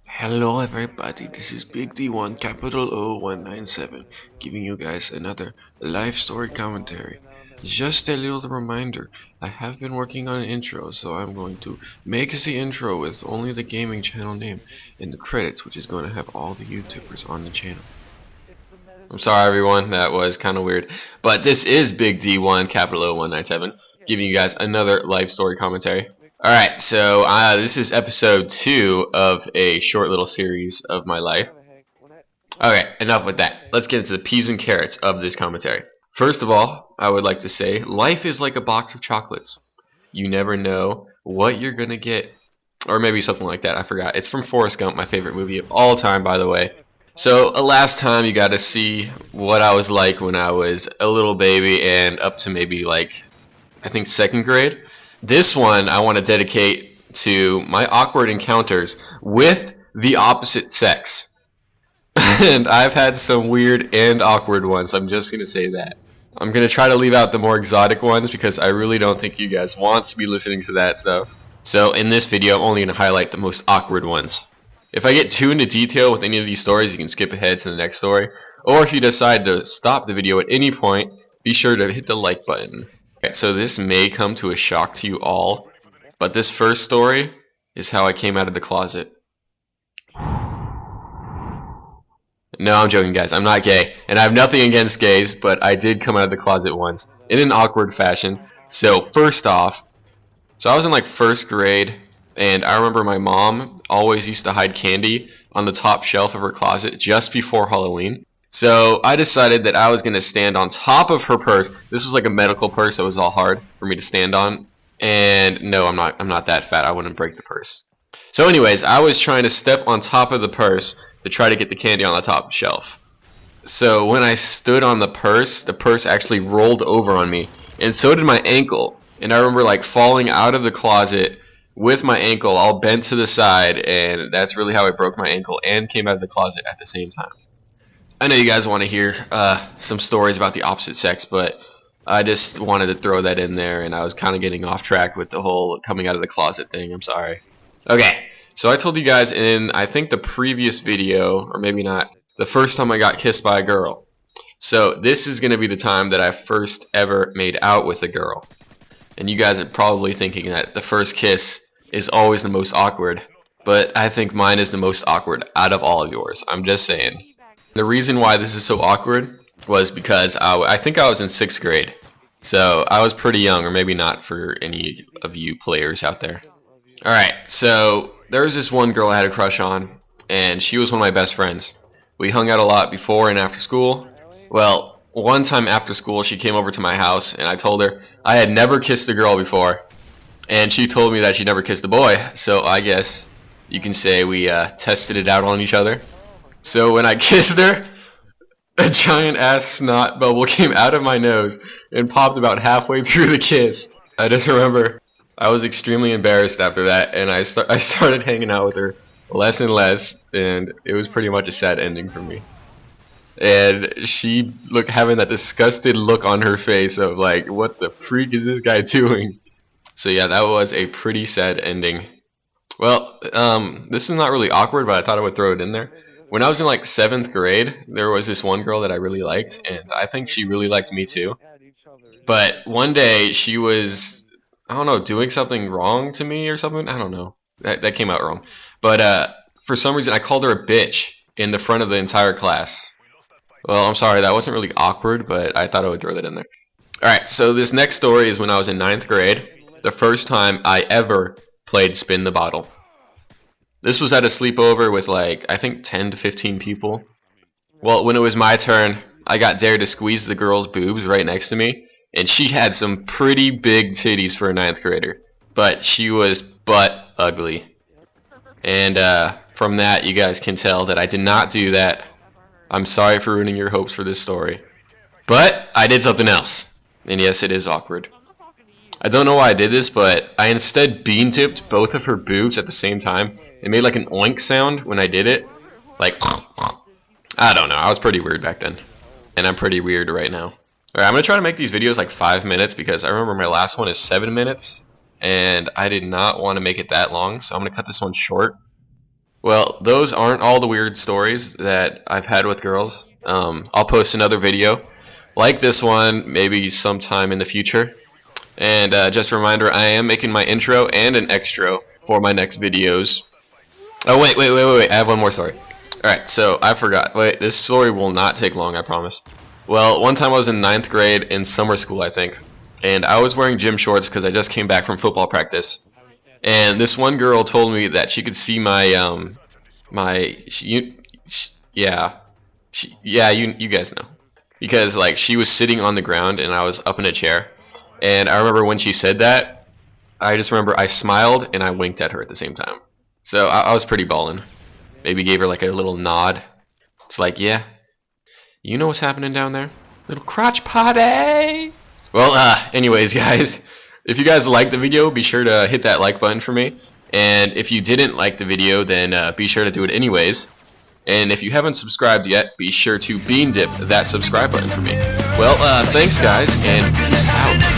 Hello everybody, this is Big D1 capital O197 giving you guys another live story commentary. Just a little reminder, I have been working on an intro, so I'm going to make the intro with only the gaming channel name in the credits, which is going to have all the YouTubers on the channel. I'm sorry everyone, that was kind of weird, but this is Big D1 capital O197 giving you guys another live story commentary. Alright, so this is episode 2 of a short little series of my life. Okay, enough with that. Let's get into the peas and carrots of this commentary. First of all, I would like to say, life is like a box of chocolates. You never know what you're gonna get. Or maybe something like that, I forgot. It's from Forrest Gump, my favorite movie of all time, by the way. So, last time you got to see what I was like when I was a little baby and up to maybe like, I think 2nd grade. This one I want to dedicate to my awkward encounters with the opposite sex. And I've had some weird and awkward ones, I'm just going to say that. I'm going to try to leave out the more exotic ones because I really don't think you guys want to be listening to that stuff. So in this video I'm only going to highlight the most awkward ones. If I get too into detail with any of these stories, you can skip ahead to the next story. Or if you decide to stop the video at any point, be sure to hit the like button. Okay, so this may come to a shock to you all, but this first story is how I came out of the closet. No, I'm joking guys, I'm not gay, and I have nothing against gays, but I did come out of the closet once, in an awkward fashion. So first off, I was in like 1st grade, and I remember my mom always used to hide candy on the top shelf of her closet just before Halloween. So I decided that I was going to stand on top of her purse. This was like a medical purse, so it was all hard for me to stand on. And no, I'm not that fat. I wouldn't break the purse. So anyways, I was trying to step on top of the purse to try to get the candy on the top shelf. So when I stood on the purse actually rolled over on me, and so did my ankle. And I remember like falling out of the closet with my ankle all bent to the side, and that's really how I broke my ankle and came out of the closet at the same time. I know you guys want to hear some stories about the opposite sex, but I just wanted to throw that in there, and I was kind of getting off track with the whole coming out of the closet thing. I'm sorry. Okay, so I told you guys in, I think, the previous video, or maybe not, the first time I got kissed by a girl. So this is going to be the time that I first ever made out with a girl. And you guys are probably thinking that the first kiss is always the most awkward, but I think mine is the most awkward out of all of yours. I'm just saying. The reason why this is so awkward was because I think I was in 6th grade. So I was pretty young, or maybe not for any of you players out there. Alright, so there was this one girl I had a crush on, and she was one of my best friends. We hung out a lot before and after school. Well, one time after school she came over to my house, and I told her I had never kissed a girl before. And she told me that she never kissed a boy, so I guess you can say we tested it out on each other. So when I kissed her, a giant ass snot bubble came out of my nose and popped about halfway through the kiss. I just remember I was extremely embarrassed after that, and I started hanging out with her less and less, and it was pretty much a sad ending for me. And she having that disgusted look on her face of like, what the freak is this guy doing? So yeah, that was a pretty sad ending. Well, this is not really awkward, but I thought I would throw it in there. When I was in like 7th grade, there was this one girl that I really liked, and I think she really liked me too. But one day she was, I don't know, doing something wrong to me or something. I don't know. That came out wrong. But for some reason I called her a bitch in the front of the entire class. Well, I'm sorry, that wasn't really awkward, but I thought I would throw that in there. Alright, so this next story is when I was in 9th grade. The first time I ever played Spin the Bottle. This was at a sleepover with like, I think 10 to 15 people. Well, when it was my turn, I got dared to squeeze the girl's boobs right next to me. And she had some pretty big titties for a 9th grader. But she was butt ugly. And from that, you guys can tell that I did not do that. I'm sorry for ruining your hopes for this story. But I did something else. And yes, it is awkward. I don't know why I did this, but I instead bean tipped both of her boobs at the same time and made like an oink sound when I did it. Like, I don't know, I was pretty weird back then. And I'm pretty weird right now. Alright, I'm gonna try to make these videos like 5 minutes because I remember my last one is 7 minutes and I did not want to make it that long, so I'm gonna cut this one short. Well, those aren't all the weird stories that I've had with girls. I'll post another video like this one maybe sometime in the future. And just a reminder, I am making my intro and an extra for my next videos. Oh wait, I have one more story. Alright, so I forgot. Wait, this story will not take long, I promise. Well, one time I was in 9th grade in summer school, I think, and I was wearing gym shorts because I just came back from football practice. And this one girl told me that she could see my you guys know, because like she was sitting on the ground and I was up in a chair. And I remember when she said that, I just remember I smiled and I winked at her at the same time. So I was pretty ballin'. Maybe gave her like a little nod. It's like, yeah, you know what's happening down there? Little crotch potty! Well, anyways, guys, if you guys liked the video, be sure to hit that like button for me. And if you didn't like the video, then be sure to do it anyways. And if you haven't subscribed yet, be sure to bean dip that subscribe button for me. Well, thanks guys, and peace out.